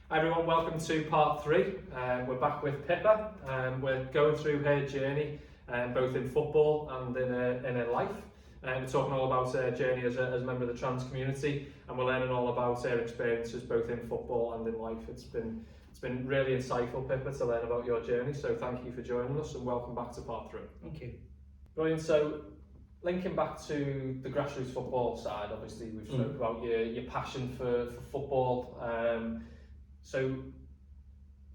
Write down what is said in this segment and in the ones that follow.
Hi everyone, welcome to part 3. We're back with Pippa. We're going through her journey, both in football and in her life. We're talking all about her journey as a member of the trans community, and we're learning all about her experiences both in football and in life. It's been really insightful, Pippa, to learn about your journey. So thank you for joining us, and welcome back to part 3. Thank you. Brilliant. So linking back to the grassroots football side, obviously we've spoken about your passion for football. So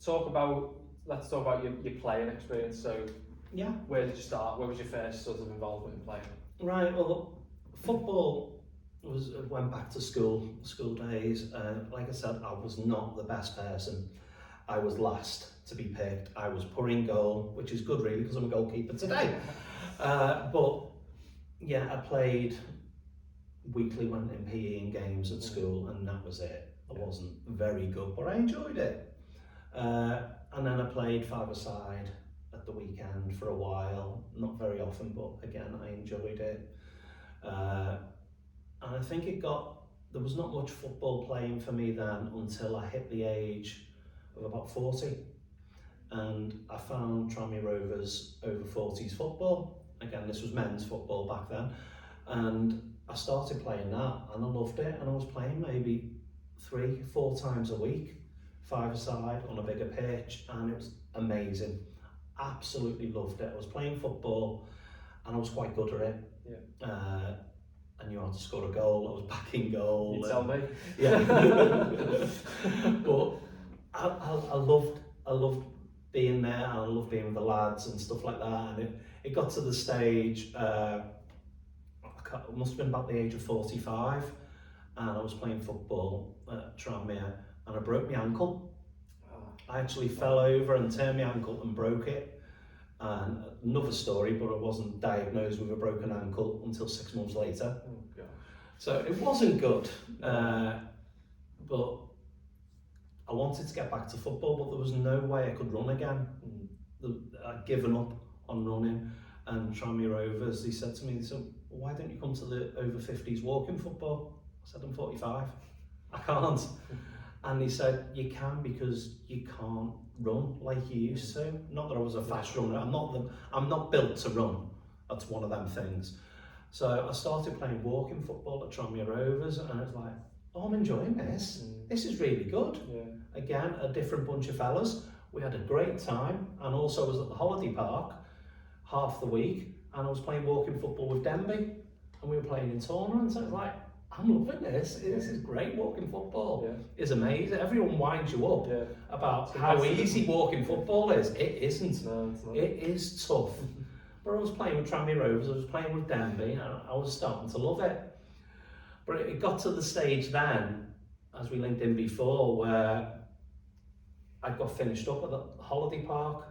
let's talk about your playing experience. So Yeah. where did you start? Where was your first sort of involvement in playing? Right. Well, football went back to school days. Like I said, I was not the best person. I was last to be picked. I was poor in goal, which is good really because I'm a goalkeeper today. But yeah, I played weekly, went in PE and games at school, and that was it. I wasn't very good, but I enjoyed it. And then I played five-a-side at the weekend for a while, not very often, but again, I enjoyed it. And I think there was not much football playing for me then until I hit the age of about 40. And I found Tranmere Rovers over 40s football. Again, this was men's football back then. And I started playing that and I loved it. And I was playing maybe 3-4 times a week, five-a-side on a bigger pitch, and it was amazing. Absolutely loved it. I was playing football and I was quite good at it. Yeah. I knew how to score a goal. I was back in goal. You tell me. Yeah. But I loved being there, and I loved being with the lads and stuff like that. And it got to the stage, it must have been about the age of 45, and I was playing football at Tranmere and I broke my ankle. I actually fell over and turned my ankle and broke it. And another story, but I wasn't diagnosed with a broken ankle until 6 months later. Oh, gosh. So it wasn't good. But I wanted to get back to football, but there was no way I could run again. I'd given up on running, and Tranmere Rovers, they said to me, so why don't you come to the over 50s walking football? I said, I'm 45, I can't. And he said, you can, because you can't run like you used to. Not that I was a fast runner, I'm not built to run. That's one of them things. So I started playing walking football at Tranmere Rovers, and I was like, oh, I'm enjoying this. This is really good. Yeah. Again, a different bunch of fellas. We had a great time, and also I was at the holiday park half the week, and I was playing walking football with Denby, and we were playing in tournaments. I was like, I'm loving this. This is great. Walking football is amazing. Everyone winds you up about how easy walking football is. It isn't. No, it's not. It is tough. But I was playing with Tranmere Rovers, I was playing with Denby, and I was starting to love it. But it got to the stage then, as we linked in before, where I got finished up at the holiday park,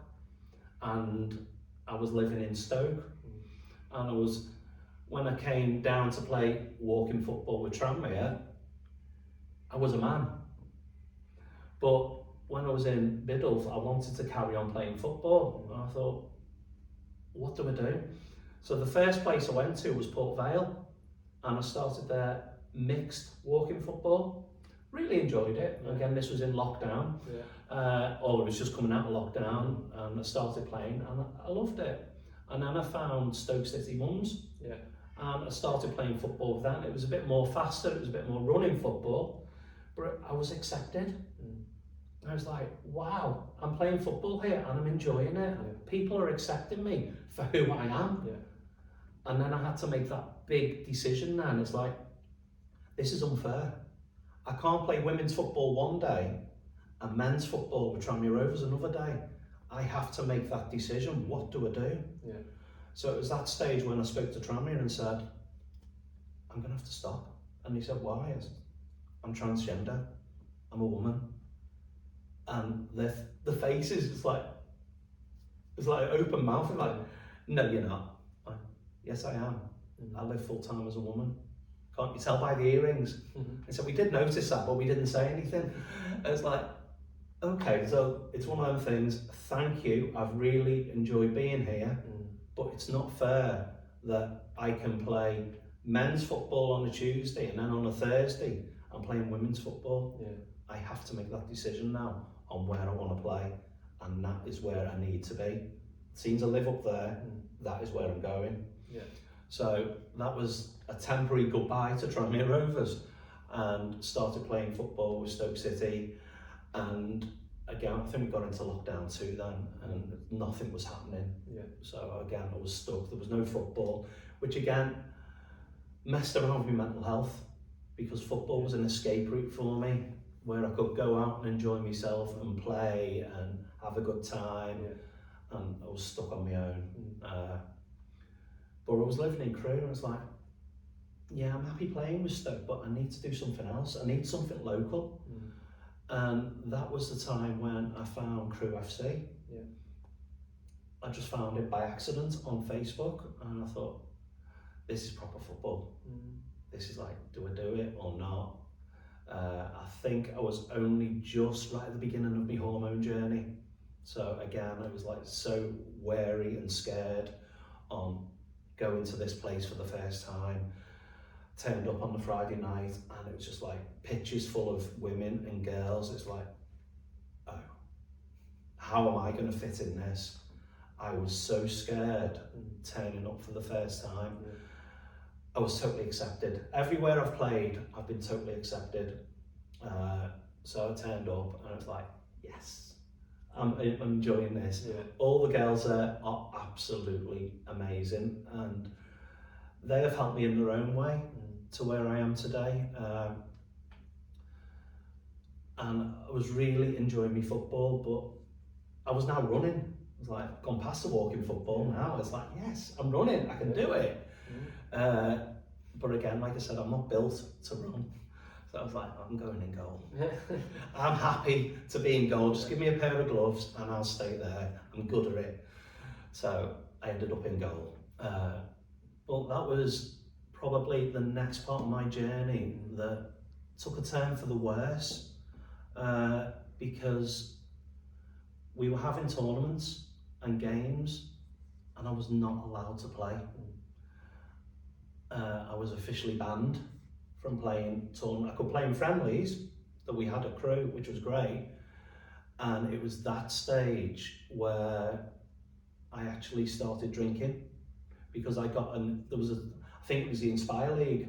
and I was living in Stoke, and when I came down to play walking football with Tranmere, I was a man. But when I was in Biddulph, I wanted to carry on playing football. And I thought, what do I do? So the first place I went to was Port Vale, and I started there mixed walking football. Really enjoyed it. Again, this was in lockdown, or it was just coming out of lockdown, and I started playing, and I loved it. And then I found Stoke City Mums, and I started playing football with that. It was a bit more faster, it was a bit more running football, but I was accepted. I was like, wow, I'm playing football here and I'm enjoying it. People are accepting me for who I am. And then I had to make that big decision then. It's like, this is unfair. I can't play women's football one day and men's football with Tranmere Rovers another day. I have to make that decision. What do I do? So it was that stage when I spoke to Tranmere and said, I'm going to have to stop. And he said, why? I said, I'm transgender. I'm a woman. And the faces, it's like open mouth. Like, no, you're not. Yes, I am. I live full time as a woman. Can't you tell by the earrings? And so we did notice that, but we didn't say anything. It's like, okay, so it's one of them things. Thank you. I've really enjoyed being here, but it's not fair that I can play men's football on a Tuesday and then on a Thursday I'm playing women's football. I have to make that decision now on where I want to play, and that is where I need to be. Seems I live up there, that is where I'm going. Yeah. So that was a temporary goodbye to Tranmere Rovers, and started playing football with Stoke City. And again, I think we got into lockdown too then, and nothing was happening. Yeah. So again, I was stuck. There was no football, which again messed around with my mental health, because football was an escape route for me, where I could go out and enjoy myself and play and have a good time. Yeah. And I was stuck on my own. But I was living in Crewe, and I was like, yeah, I'm happy playing with Stoke, but I need to do something else. I need something local. And that was the time when I found Crewe FC. Yeah. I just found it by accident on Facebook, and I thought, this is proper football. This is like, do I do it or not? I think I was only just right at the beginning of my hormone journey. So again, I was like so wary and scared on going to this place for the first time. Turned up on the Friday night, and it was just like pitches full of women and girls. It's like, oh, how am I going to fit in this? I was so scared turning up for the first time. I was totally accepted. Everywhere I've played, I've been totally accepted. So I turned up, and I was like, yes, I'm enjoying this. Yeah. All the girls there are absolutely amazing, and they have helped me in their own way to where I am today. And I was really enjoying my football, but I was now running. I was like, gone past the walking football now. It's like, yes, I'm running, I can do it. But again, like I said, I'm not built to run. So I was like, I'm going in goal. I'm happy to be in goal. Just give me a pair of gloves and I'll stay there. I'm good at it. So I ended up in goal. But that was probably the next part of my journey that took a turn for the worse, because we were having tournaments and games, and I was not allowed to play. I was officially banned from playing tournament. I could play in friendlies that we had at Crewe, which was great, and it was that stage where I actually started drinking, because I got I think it was the Inspire League,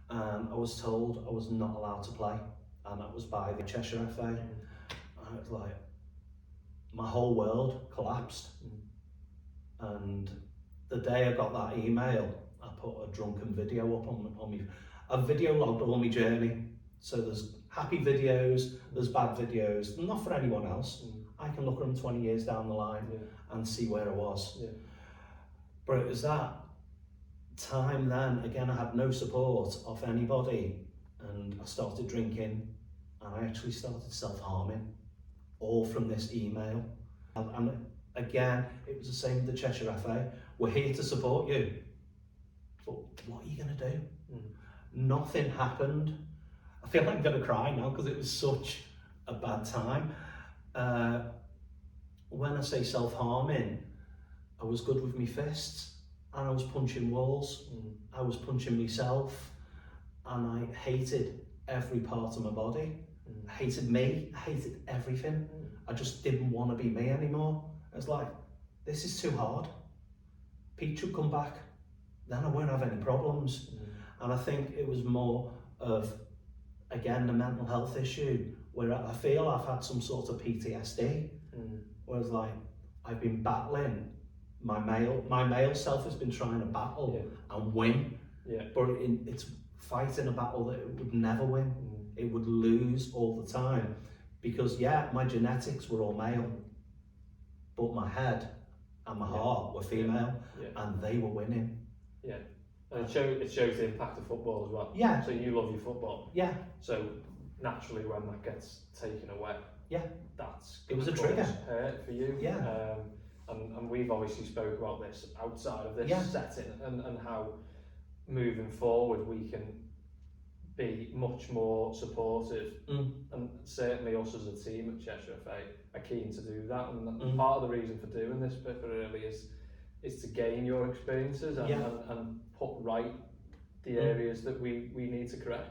and I was told I was not allowed to play, and that was by the Cheshire FA. And it was like, my whole world collapsed. And the day I got that email, I put a drunken video up on me. I've video logged all my journey. So there's happy videos, there's bad videos, not for anyone else. I can look at them 20 years down the line and see where I was. But it was that time then, again, I had no support of anybody, and I started drinking, and I actually started self-harming, all from this email. And again, it was the same with the Cheshire FA. We're here to support you, but what are you going to do? Nothing happened. I feel like I'm going to cry now, because it was such a bad time. When I say self-harming, I was good with my fists, and I was punching walls. I was punching myself, and I hated every part of my body. I hated me, I hated everything. I just didn't want to be me anymore. I was like, this is too hard. Pete should come back, then I won't have any problems. And I think it was more of, again, the mental health issue, where I feel I've had some sort of PTSD, where it's like, I've been battling, my male self has been trying to battle and win, but it's fighting a battle that it would never win. It would lose all the time, because my genetics were all male, but my head and my heart were female, and they were winning. And it shows the impact of football as well. So you love your football. So naturally, when that gets taken away, it was a trigger. Hurt for you. And we've obviously spoke about this outside of this setting, and how moving forward we can be much more supportive, and certainly us as a team at Cheshire FA are keen to do that, and part of the reason for doing this bit really is to gain your experiences and put right the areas that we need to correct.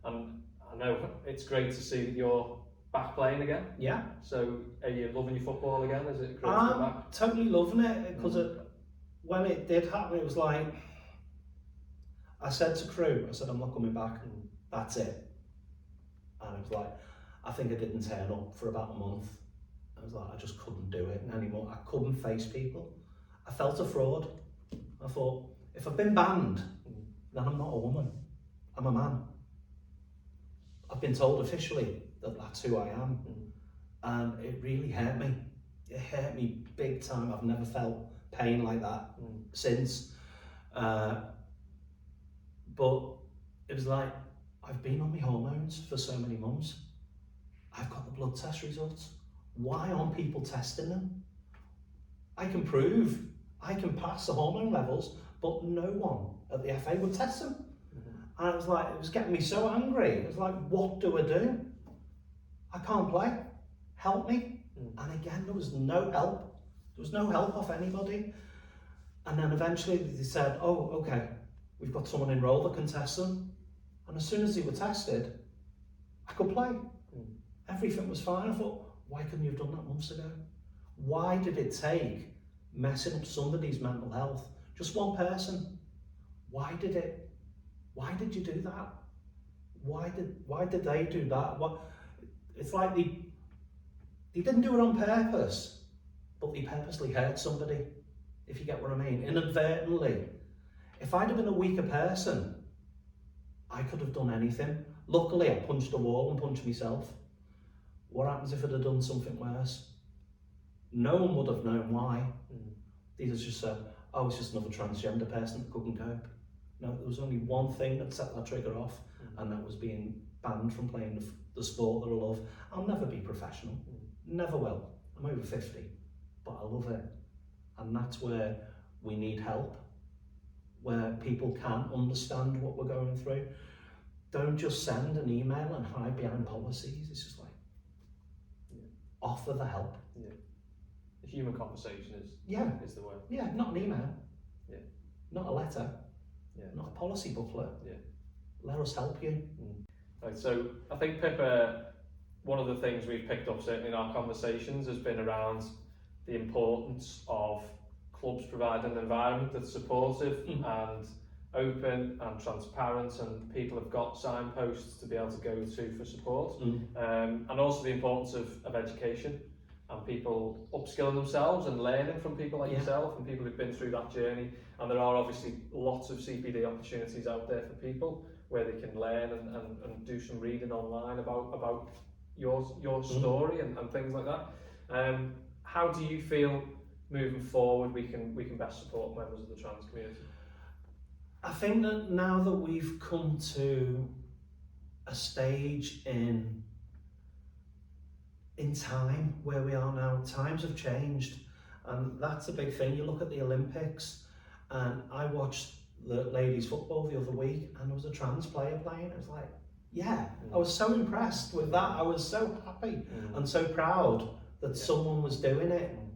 And I know it's great to see that you're back playing again. Yeah. So are you loving your football again? Is it great to be back? Totally loving it, because when it did happen, it was like, I said to crew, I said, I'm not coming back, and that's it. And it was like, I think I didn't turn up for about a month. I was like, I just couldn't do it anymore. I couldn't face people. I felt a fraud. I thought, if I've been banned, then I'm not a woman, I'm a man. I've been told officially that that's who I am. And it really hurt me. It hurt me big time. I've never felt pain like that since. But it was like, I've been on my hormones for so many months. I've got the blood test results. Why aren't people testing them? I can prove, I can pass the hormone levels, but no one at the FA would test them. And it was like, it was getting me so angry. It was like, what do I do? I can't play. Help me. And again, there was no help. There was no help off anybody. And then eventually they said, oh, okay, we've got someone enrolled that can test them. And as soon as they were tested, I could play. Everything was fine. I thought, why couldn't you have done that months ago? Why did it take messing up somebody's mental health? Just one person. Why did you do that? Why did they do that? It's like they didn't do it on purpose, but they purposely hurt somebody, if you get what I mean, inadvertently. If I'd have been a weaker person, I could have done anything. Luckily, I punched a wall and punched myself. What happens if I'd have done something worse? No one would have known why. They just said, oh, it's just another transgender person that couldn't cope. No, there was only one thing that set that trigger off, and that was being banned from playing the sport that I love. I'll never be professional, never will. I'm over 50, but I love it. And that's where we need help, where people can understand what we're going through. Don't just send an email and hide behind policies. It's just like, offer the help. The human conversation is the word. Yeah, not an email. Not a letter. Not a policy booklet. Let us help you. Right, so I think, Pippa, one of the things we've picked up certainly in our conversations has been around the importance of clubs providing an environment that's supportive and open and transparent, and people have got signposts to be able to go to for support. And also the importance of education and people upskilling themselves and learning from people like yourself and people who've been through that journey. And there are obviously lots of CPD opportunities out there for people where they can learn and do some reading online about your story and things like that. How do you feel moving forward we can best support members of the trans community? I think that now that we've come to a stage in time where we are now, times have changed, and that's a big thing. You look at the Olympics, and I watched the ladies football the other week, and there was a trans player playing. It was like, I was so impressed with that. I was so happy and so proud that someone was doing it. And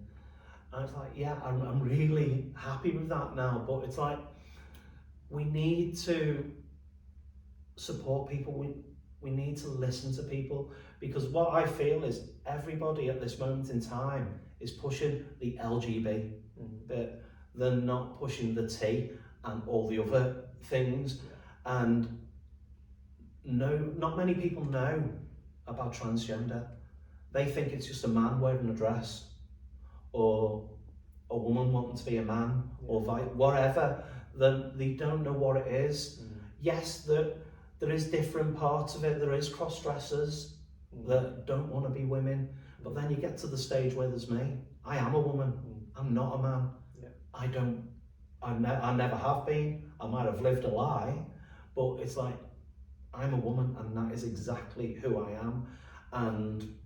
I was like, I'm really happy with that now. But it's like, we need to support people. We need to listen to people, because what I feel is everybody at this moment in time is pushing the LGB bit. They're not pushing the T and all the other things. And not many people know about transgender. They think it's just a man wearing a dress, or a woman wanting to be a man, or whatever. Then they don't know what it is. Yes, there is different parts of it. There is cross-dressers that don't want to be women, but then you get to the stage where there's me. I am a woman. I'm not a man. I never have been. I might have lived a lie, but it's like, I'm a woman, and that is exactly who I am. And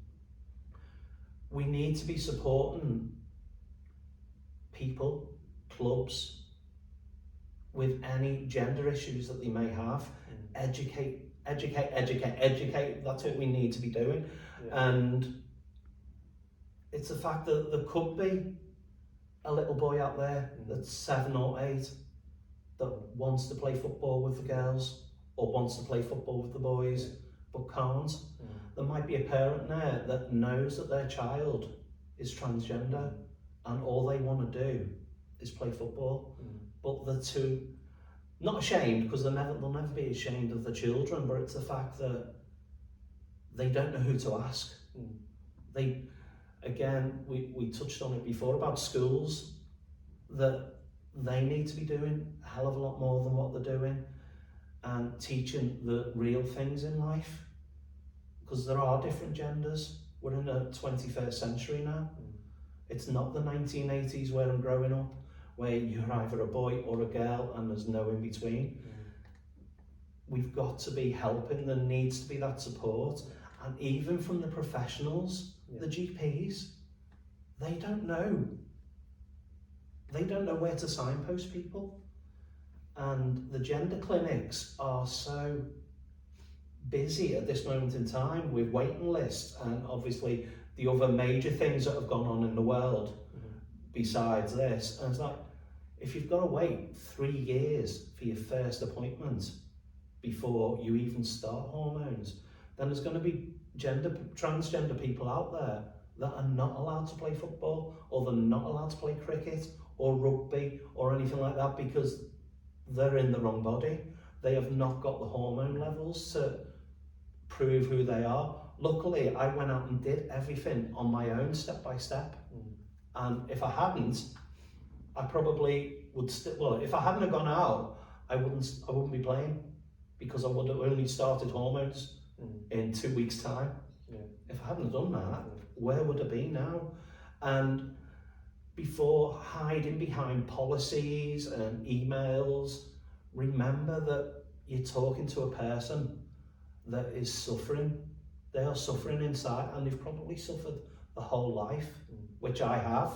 we need to be supporting people, clubs, with any gender issues that they may have. Educate. That's what we need to be doing. And it's the fact that there could be a little boy out there that's 7 or 8 that wants to play football with the girls, or wants to play football with the boys, but can't. There might be a parent there that knows that their child is transgender and all they want to do is play football. But they're too, not ashamed, because they'll never be ashamed of the children, but it's the fact that they don't know who to ask. We touched on it before about schools, that they need to be doing a hell of a lot more than what they're doing and teaching the real things in life, because there are different genders. We're in the 21st century now. It's not the 1980s where I'm growing up, where you're either a boy or a girl and there's no in between. We've got to be helping, there needs to be that support, and even from the professionals, the GPs, they don't know where to signpost people. And the gender clinics are so busy at this moment in time with waiting lists, and obviously the other major things that have gone on in the world besides this. And it's like, if you've got to wait 3 years for your first appointment before you even start hormones, then there's going to be transgender people out there that are not allowed to play football, or they're not allowed to play cricket or rugby or anything like that, because they're in the wrong body. They have not got the hormone levels to prove who they are. Luckily, I went out and did everything on my own, step by step. And if I hadn't, I probably would if I hadn't have gone out, I wouldn't be playing, because I would have only started hormones in 2 weeks' time. If I hadn't done that, where would I be now? And before hiding behind policies and emails, remember that you're talking to a person that is suffering. They are suffering inside, and they've probably suffered the whole life, which I have.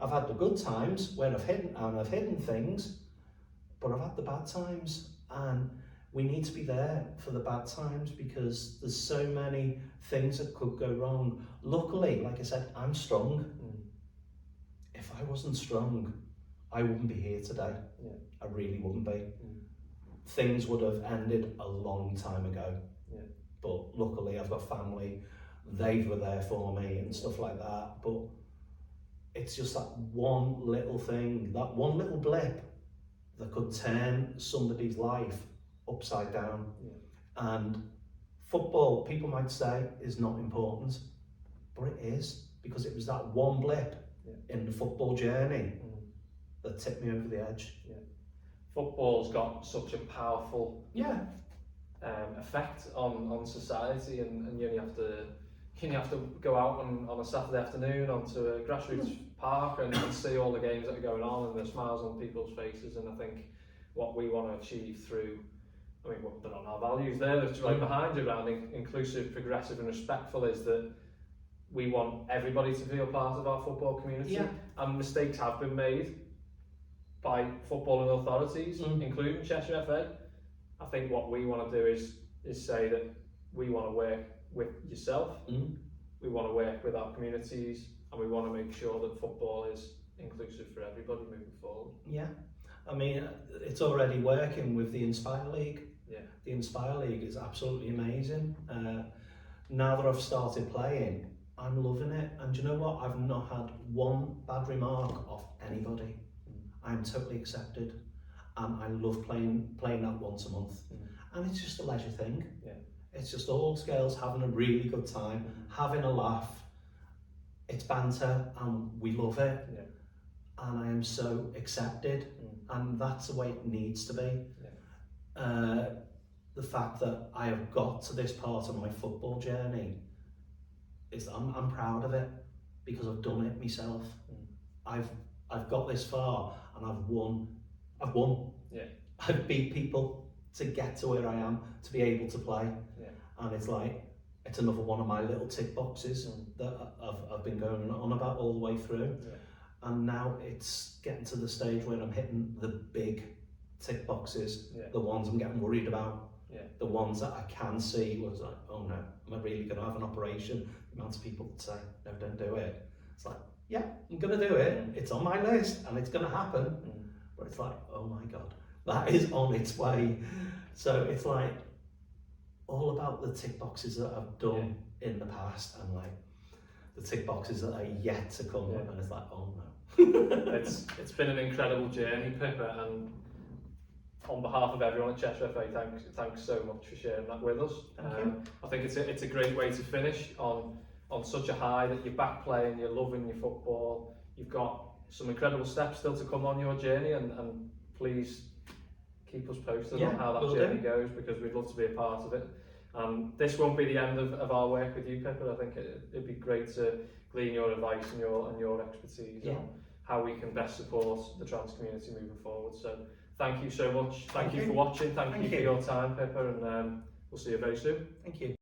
I've had the good times where I've hidden things, but I've had the bad times, and we need to be there for the bad times, because there's so many things that could go wrong. Luckily, like I said, I'm strong. If I wasn't strong, I wouldn't be here today. I really wouldn't be. Things would have ended a long time ago. But luckily I've got family, they were there for me and stuff like that. But it's just that one little thing, that one little blip that could turn somebody's life upside down. And football, people might say, is not important, but it is, because it was that one blip in the football journey that tipped me over the edge. Football's got such a powerful effect on society, and you only have to go out on a Saturday afternoon onto a grassroots park and see all the games that are going on, and the smiles on people's faces. And I think what we want to achieve through, they're on our values there, that's right behind you, around inclusive, progressive and respectful, is that we want everybody to feel part of our football community. And mistakes have been made by footballing authorities, including Cheshire FA. I think what we want to do is say that we want to work with yourself, we want to work with our communities, and we want to make sure that football is inclusive for everybody moving forward. It's already working with the Inspire League. The Inspire League is absolutely amazing. Now that I've started playing, I'm loving it, and do you know what? I've not had one bad remark off anybody. I'm totally accepted, and I love playing that once a month. And it's just a leisure thing. It's just all girls having a really good time, having a laugh. It's banter, and we love it. And I am so accepted, and that's the way it needs to be. The fact that I have got to this part of my football journey is I'm proud of it, because I've done it myself. I've got this far, and I've won. I've beat people to get to where I am, to be able to play. And it's like, it's another one of my little tick boxes that I've been going on about all the way through. And now it's getting to the stage where I'm hitting the big tick boxes, the ones I'm getting worried about, the ones that I can see was like, oh no, am I really going to have an operation? The amount of people that say, no, don't do it. It's like, yeah, I'm going to do it. It's on my list and it's going to happen. But it's like, oh my God, that is on its way. So it's like, all about the tick boxes that I've done in the past and like the tick boxes that are yet to come, and it's like, oh no. It's been an incredible journey, Pippa, and on behalf of everyone at Cheshire FA, thanks so much for sharing that with us. I think it's a great way to finish on such a high, that you're back playing, you're loving your football, you've got some incredible steps still to come on your journey, and please keep us posted on how that journey goes, because we'd love to be a part of it. This won't be the end of our work with you, Pippa. I think it'd be great to glean your advice and your expertise on how we can best support the trans community moving forward. So thank you so much. Thank you for watching. Thank you for your time, Pippa, and we'll see you very soon. Thank you.